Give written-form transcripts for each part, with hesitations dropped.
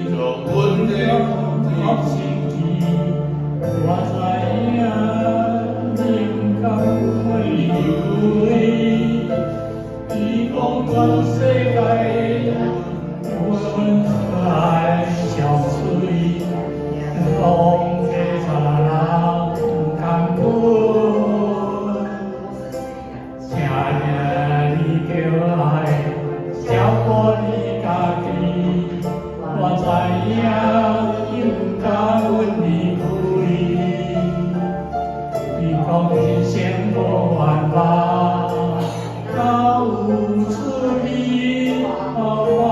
让阮的好心意，我知影人间会有你，你讲全世界阮爱消碎，拢在查人甘苦，请你叫爱照顾你家己。我知影，伊不甲阮离开。你讲人生无完吧，哪有出味？看来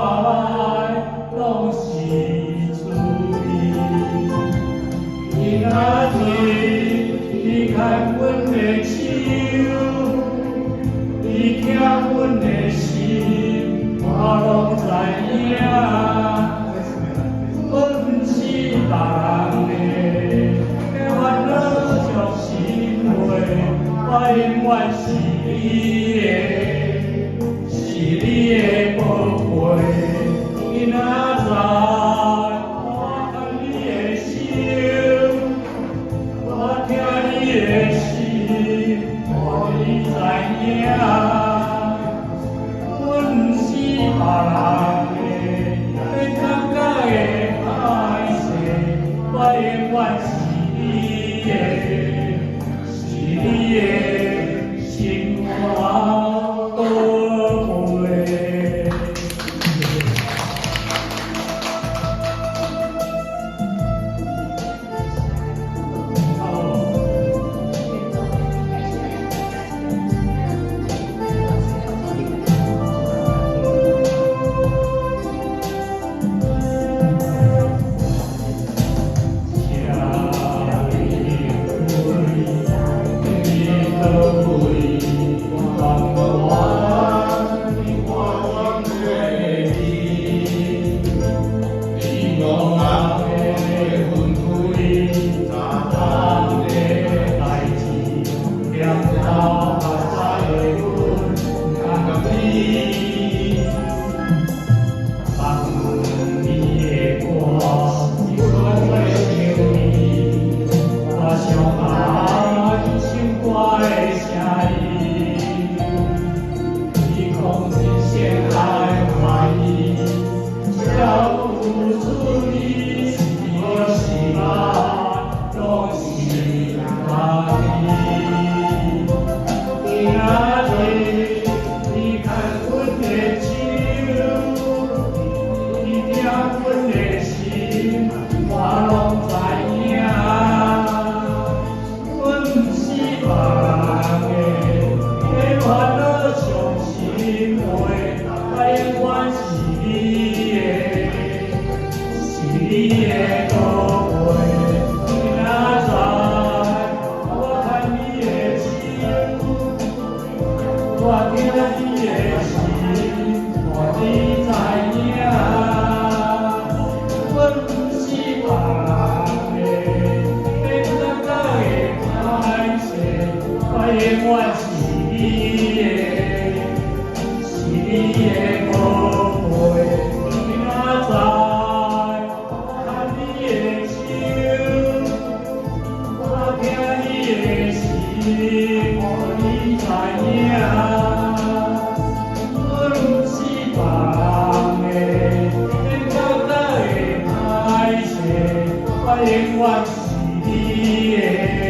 拢是出味。今仔日你牵阮的手，你听阮的心，我拢知影。别人的烦恼着心话，我永远是你的，是你的宝贝。今仔载，我看你的心，我听你的心，互你知影，阮是别人的，免感觉的。我永远是你的，是你的心肝宝贝。我永远是你的。